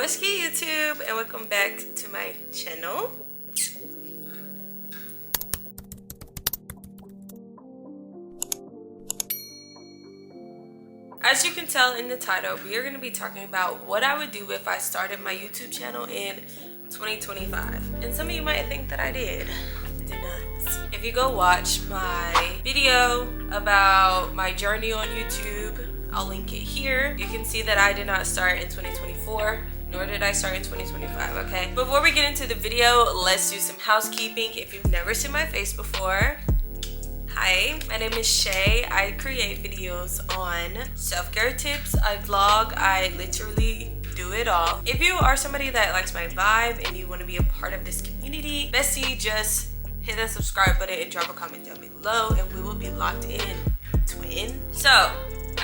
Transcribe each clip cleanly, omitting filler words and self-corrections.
What's good, YouTube, and welcome back to my channel. As you can tell in the title, we are going to be talking about what I would do if I started my YouTube channel in 2025. And some of you might think that I did. I did not. If you go watch my video about my journey on YouTube, I'll link it here. You can see that I did not start in 2024, nor did I start in 2025, okay? Before we get into the video, let's do some housekeeping. If you've never seen my face before, hi, my name is Shay. I create videos on self-care tips. I vlog. I literally do it all. If you are somebody that likes my vibe and you want to be a part of this community, bestie, just hit that subscribe button and drop a comment down below and we will be locked in, twin. So,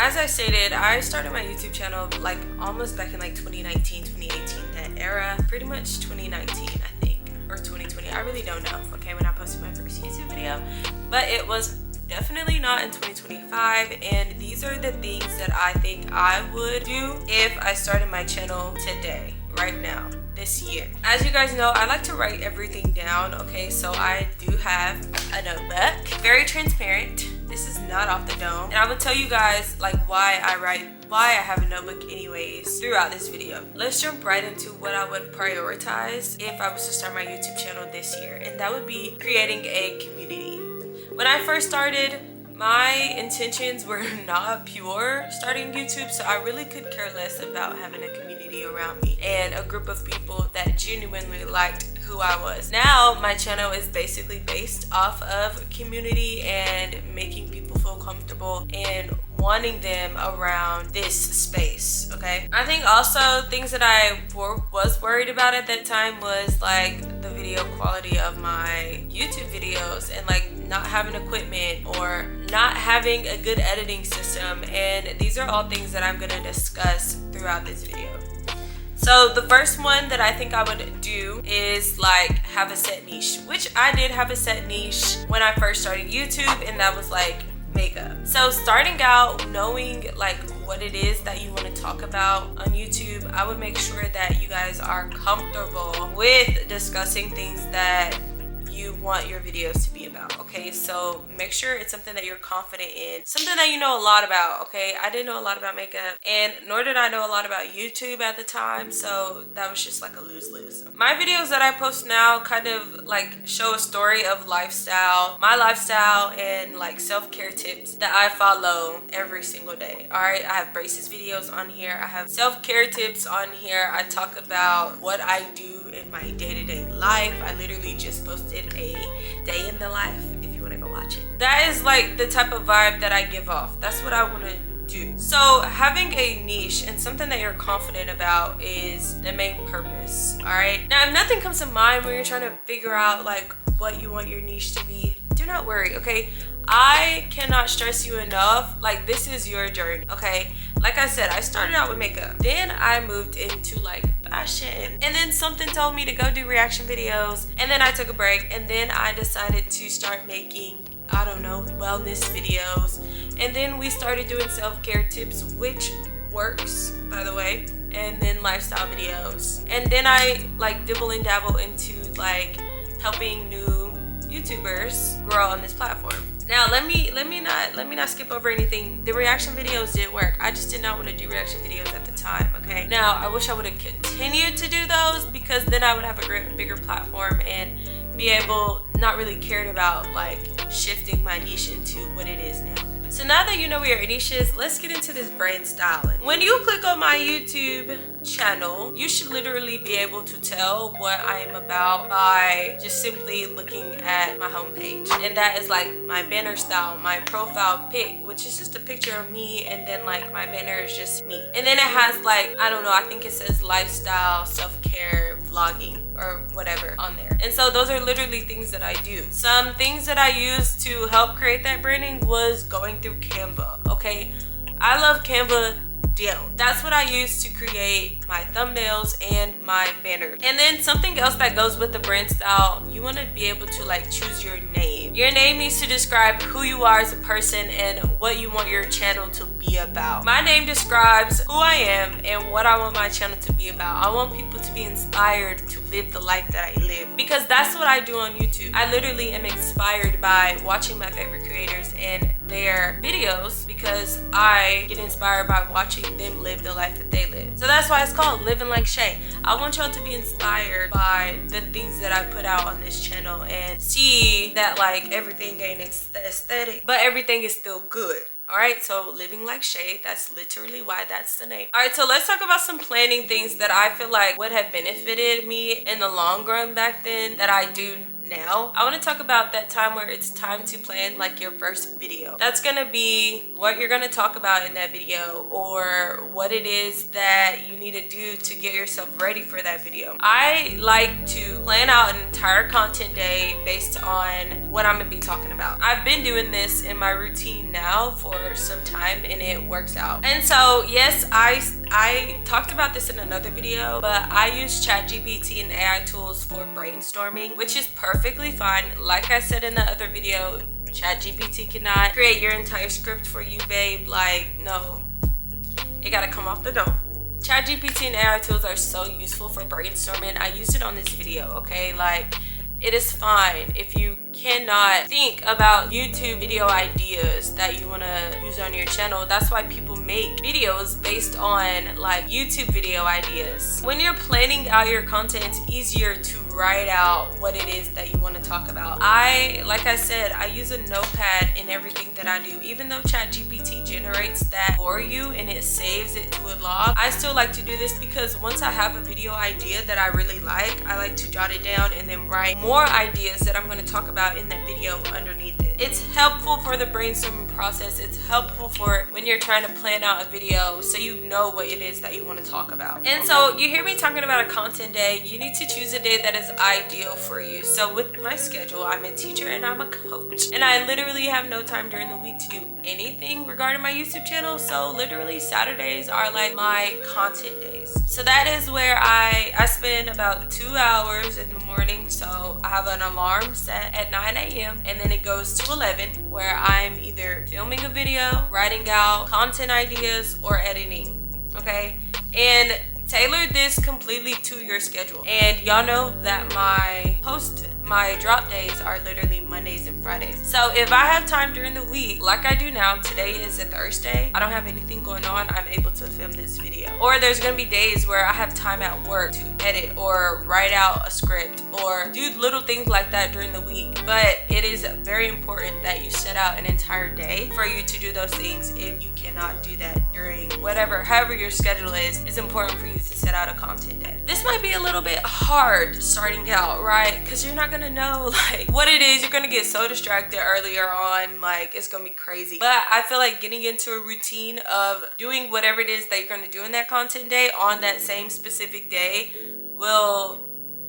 as I stated, I started my YouTube channel like almost back in like 2019, 2018, that era. Pretty much 2019, I think, or 2020. I really don't know, okay, when I posted my first YouTube video. But it was definitely not in 2025, and these are the things that I think I would do if I started my channel today, right now, this year. As you guys know, I like to write everything down, okay? So I do have a notebook, very transparent. This is not off the dome, and I will tell you guys like why I have a notebook anyways throughout this video. Let's jump right into what I would prioritize if I was to start my YouTube channel this year, and that would be creating a community. When I first started, my intentions were not pure starting YouTube, so I really could care less about having a community around me and a group of people that genuinely liked who I was. Now my channel is basically based off of community and making people feel comfortable and wanting them around this space, okay? I think also things that I was worried about at that time was like the video quality of my YouTube videos and like not having equipment or not having a good editing system, and these are all things that I'm gonna discuss throughout this video. So the first one that I think I would do is like have a set niche, which I did have a set niche when I first started YouTube, and that was like makeup. So starting out knowing like what it is that you want to talk about on YouTube, I would make sure that you guys are comfortable with discussing things that you want your videos to be about, okay? So make sure it's something that you're confident in, something that you know a lot about, okay? I didn't know a lot about makeup, and nor did I know a lot about YouTube at the time, so that was just like a lose-lose. My videos that I post now kind of like show a story of lifestyle, my lifestyle, and like self-care tips that I follow every single day, all right? I have braces videos on here, I have self-care tips on here, I talk about what I do in my day-to-day life. I literally just posted a day in the life if you want to go watch it. That is like the type of vibe that I give off. That's what I want to do. So having a niche and something that you're confident about is the main purpose, all right? Now if nothing comes to mind when you're trying to figure out like what you want your niche to be, do not worry, okay? I cannot stress you enough, like this is your journey, okay? Like I said, I started out with makeup, then I moved into like fashion, and then something told me to go do reaction videos, and then I took a break, and then I decided to start making, I don't know, wellness videos, and then we started doing self-care tips, which works, by the way, and then lifestyle videos, and then I like dibble and dabble into like helping new YouTubers grow on this platform. Now let me not skip over anything. The reaction videos did work. I just did not want to do reaction videos at the time, okay? Now I wish I would have continued to do those, because then I would have a bigger platform and be able, not really cared about like shifting my niche into what it is now. So now that you know where your niche is, let's get into this brand styling. When you click on my YouTube channel, you should literally be able to tell what I am about by just simply looking at my homepage. And that is like my banner style, my profile pic, which is just a picture of me, and then like my banner is just me. And then it has like, I don't know, I think it says lifestyle, self-care, vlogging, or whatever on there. And so those are literally things that I do. Some things that I used to help create that branding was going through Canva, okay? I love Canva down. That's what I use to create my thumbnails and my banners. And then something else that goes with the brand style, you want to be able to like choose your name. Your name needs to describe who you are as a person and what you want your channel to be about. My name describes who I am and what I want my channel to be about. I want people to be inspired to live the life that I live, because that's what I do on YouTube. I literally am inspired by watching my favorite creators and their videos, because I get inspired by watching them live the life that they live. So that's why it's called Living Like Shay. I want y'all to be inspired by the things that I put out on this channel and see that like everything ain't aesthetic, but everything is still good. Alright, so Living Like Shay, that's literally why that's the name. Alright, so let's talk about some planning things that I feel like would have benefited me in the long run back then that I do now. I want to talk about that time where it's time to plan like your first video. That's gonna be what you're gonna talk about in that video, or what it is that you need to do to get yourself ready for that video. I like to plan out an entire content day based on what I'm gonna be talking about. I've been doing this in my routine now for some time and it works out. And so yes, I talked about this in another video, but I use ChatGPT and AI tools for brainstorming, which is perfectly fine. Like I said in the other video, ChatGPT cannot create your entire script for you, babe. Like, no, it gotta come off the dome. ChatGPT and AI tools are so useful for brainstorming. I used it on this video, okay? Like, it is fine if you cannot think about YouTube video ideas that you want to use on your channel. That's why people make videos based on like YouTube video ideas. When you're planning out your content, it's easier to write out what it is that you want to talk about. Like I said, I use a notepad in everything that I do. Even though ChatGPT generates that for you and it saves it to a log, I still like to do this because once I have a video idea that I really like, I like to jot it down and then write more ideas that I'm going to talk about in that video underneath it. It's helpful for the brainstorming process. It's helpful for when you're trying to plan out a video so you know what it is that you want to talk about. And so you hear me talking about a content day. You need to choose a day that is ideal for you. So with my schedule, I'm a teacher and I'm a coach, and I literally have no time during the week to do anything regarding my YouTube channel. So literally Saturdays are like my content days. So that is where I spend about 2 hours in the morning. So I have an alarm set at 9 a.m. and then it goes to 11, where I'm either filming a video, writing out content ideas, or editing, okay? And tailor this completely to your schedule. And y'all know that my drop days are literally Mondays and Fridays. So if I have time during the week, like I do now, today is a Thursday, I don't have anything going on, I'm able to film this video. Or there's gonna be days where I have time at work to edit or write out a script or do little things like that during the week. But it is very important that you set out an entire day for you to do those things. If you cannot do that during however your schedule is, it's important for you to set out a content day. This might be a little bit hard starting out, right? Because you're not gonna know like what it is. You're gonna get so distracted earlier on, like it's gonna be crazy. But I feel like getting into a routine of doing whatever it is that you're gonna do in that content day on that same specific day will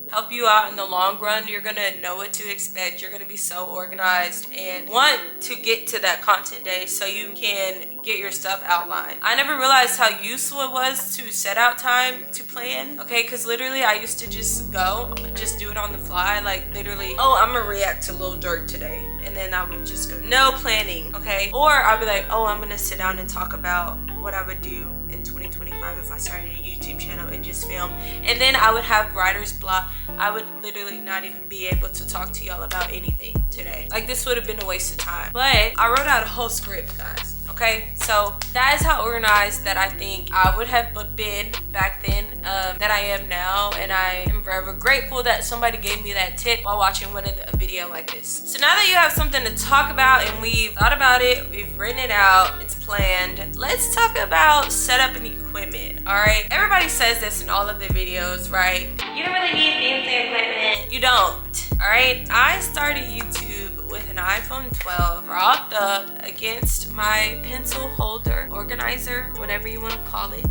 help you out in the long run. You're gonna know what to expect. You're gonna be so organized and want to get to that content day so you can get your stuff outlined. I never realized how useful it was to set out time to plan, okay? Because literally I used to just do it on the fly, like literally, oh, I'm gonna react to Lil Durk today, and then I would just go, no planning, okay? Or I'll be like, oh, I'm gonna sit down and talk about what I would do in 2025 if I started a YouTube channel and just film. And then I would have writer's block. I would literally not even be able to talk to y'all about anything today. Like, this would have been a waste of time. But I wrote out a whole script, guys. Okay, so that is how organized that I think I would have been back then that I am now, and I am forever grateful that somebody gave me that tip while watching a video like this. So now that you have something to talk about and we've thought about it, we've written it out, it's planned, let's talk about setup and equipment. All right, everybody says this in all of their videos, right? You don't really need fancy equipment. You don't. All right, I started YouTube with an iPhone 12 propped up against my pencil holder, organizer, whatever you want to call it,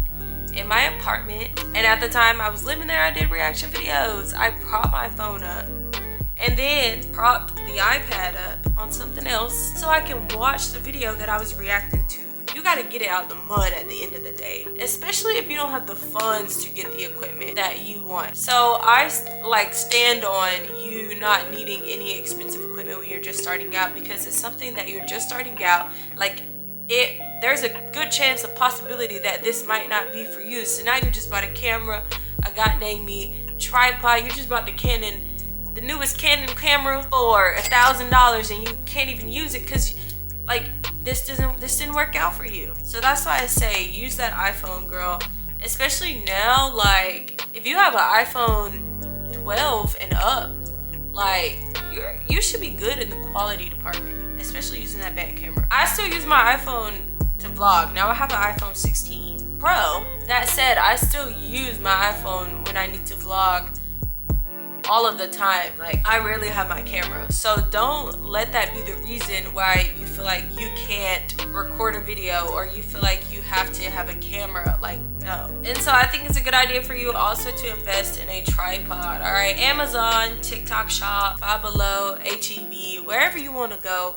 in my apartment. And at the time I was living there, I did reaction videos. I propped my phone up and then propped the iPad up on something else so I can watch the video that I was reacting to. you gotta get it out of the mud at the end of the day, especially if you don't have the funds to get the equipment that you want. So I like stand on you not needing any expensive equipment when you're just starting out, because it's something that you're just starting out. Like there's a good chance, a possibility that this might not be for you. So now you just bought a camera, a goddamn me tripod. You just bought the newest Canon camera for $1,000 and you can't even use it because like this didn't work out for you. So that's why I say use that iPhone, girl. Especially now, like if you have an iPhone 12 and up, like you should be good in the quality department, especially using that back camera. I still use my iPhone to vlog. Now I have an iPhone 16 Pro. That said, I still use my iPhone when I need to vlog all of the time. Like I rarely have my camera. So don't let that be the reason why you feel like you can't record a video or you feel like you have to have a camera. Like no. And so I think it's a good idea for you also to invest in a tripod. All right, Amazon, TikTok Shop, Five Below, HEB, wherever you want to go,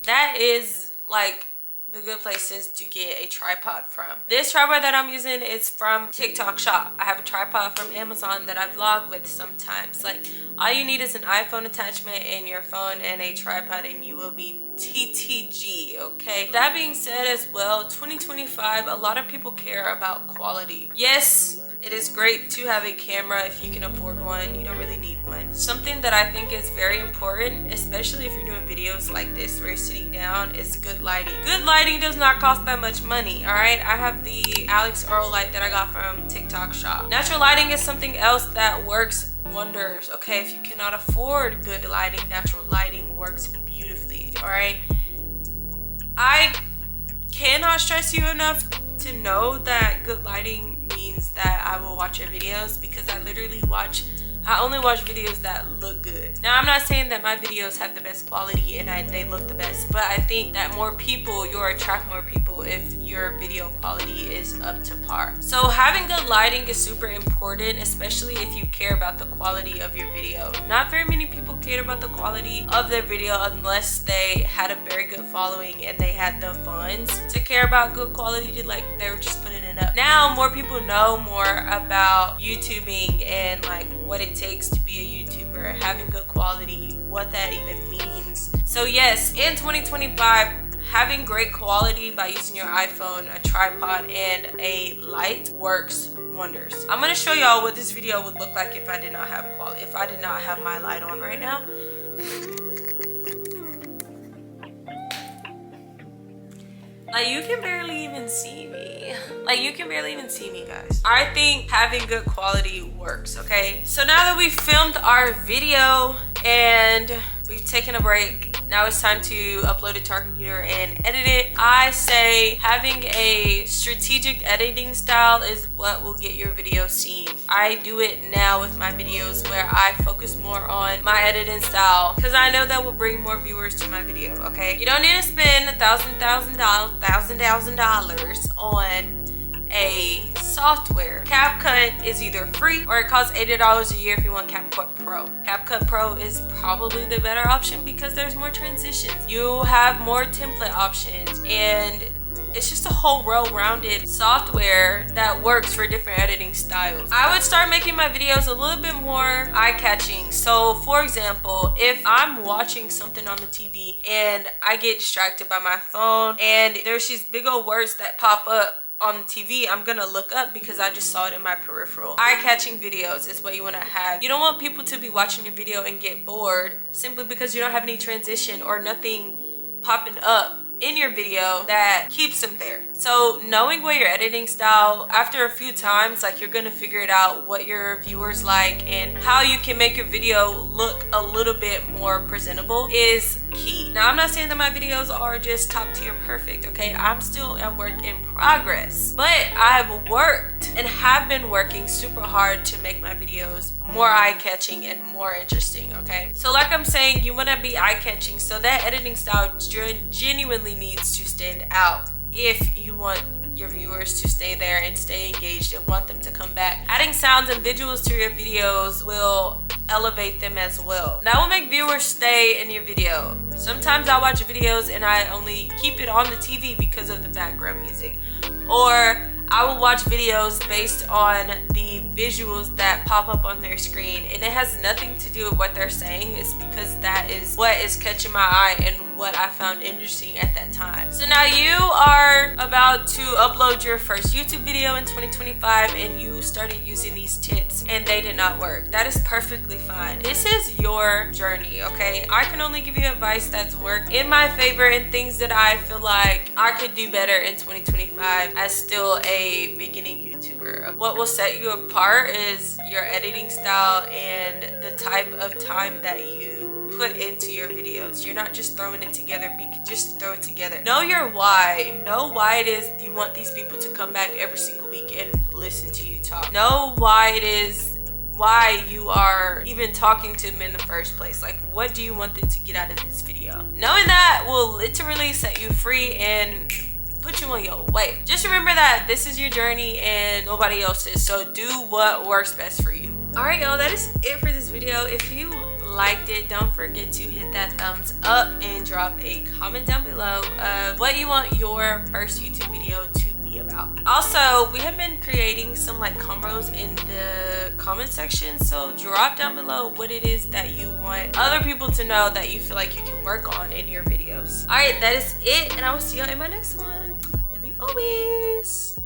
that is like the good places to get a tripod from. This tripod that I'm using is from TikTok Shop. I have a tripod from Amazon that I vlog with sometimes. Like all you need is an iPhone attachment and your phone and a tripod and you will be TTG, okay? That being said as well, 2025, a lot of people care about quality. Yes, it is great to have a camera if you can afford one. You don't really need one. Something that I think is very important, especially if you're doing videos like this where you're sitting down, is good lighting. Good lighting does not cost that much money, all right? I have the Alex Earl light that I got from TikTok Shop. Natural lighting is something else that works wonders, okay? If you cannot afford good lighting, natural lighting works beautifully, all right? I cannot stress you enough to know that good lighting means that I will watch your videos, because I only watch videos that look good. Now, I'm not saying that my videos have the best quality and they look the best, but I think that you'll attract more people if your video quality is up to par. So having good lighting is super important, especially if you care about the quality of your video. Not very many people care about the quality of their video unless they had a very good following and they had the funds to care about good quality, like they were just putting it up. Now more people know more about YouTubing and like what it takes to be a YouTuber, having good quality, what that even means. So yes, in 2025, having great quality by using your iPhone, a tripod, and a light works wonders. I'm gonna show y'all what this video would look like if I did not have quality, if I did not have my light on right now. Like you can barely even see me. Like you can barely even see me, guys. I think having good quality works, okay? So now that we've filmed our video and we've taken a break, now it's time to upload it to our computer and edit it. I say having a strategic editing style is what will get your video seen. I do it now with my videos where I focus more on my editing style because I know that will bring more viewers to my video, okay? You don't need to spend $1,000 on a software. CapCut is either free or it costs $80 a year if you want CapCut Pro. CapCut Pro is probably the better option because there's more transitions. You have more template options and it's just a whole well-rounded software that works for different editing styles. I would start making my videos a little bit more eye-catching. So for example, if I'm watching something on the TV and I get distracted by my phone and there's these big old words that pop up on the TV, I'm gonna look up because I just saw it in my peripheral. Eye-catching videos is what you want to have. You don't want people to be watching your video and get bored simply because you don't have any transition or nothing popping up in your video that keeps them there. So knowing what your editing style, after a few times, like you're gonna figure it out what your viewers like and how you can make your video look a little bit more presentable is key. Now I'm not saying that my videos are just top tier perfect, okay? I'm still a work in progress, but I've worked and have been working super hard to make my videos more eye-catching and more interesting, okay? So like I'm saying, you want to be eye-catching, so that editing style genuinely needs to stand out if you want your viewers to stay there and stay engaged and want them to come back. Adding sounds and visuals to your videos will elevate them as well. That will make viewers stay in your video. Sometimes I watch videos and I only keep it on the TV because of the background music, or I will watch videos based on the visuals that pop up on their screen, and it has nothing to do with what they're saying. It's because that is what is catching my eye and what I found interesting at that time. So now you are about to upload your first YouTube video in 2025 and you started using these tips and they did not work. That is perfectly fine. This is your journey, okay? I can only give you advice that's worked in my favor and things that I feel like I could do better in 2025 as still a beginning YouTuber. What will set you apart is your editing style and the type of time that you put into your videos. You're not just throwing it together just throw it together. Know your why. Know why it is you want these people to come back every single week and listen to you talk. Know why it is why you are even talking to them in the first place. Like, what do you want them to get out of this video? Knowing that will literally set you free and put you on your way. Just remember that this is your journey and nobody else's, so do what works best for you. All right, y'all, that is it for this video. If you liked it, don't forget to hit that thumbs up and drop a comment down below of what you want your first YouTube video to be about. Also, we have been creating some like combos in the comment section, so drop down below what it is that you want other people to know that you feel like you can work on in your videos. All right, that is it, and I will see y'all in my next one. Love you always.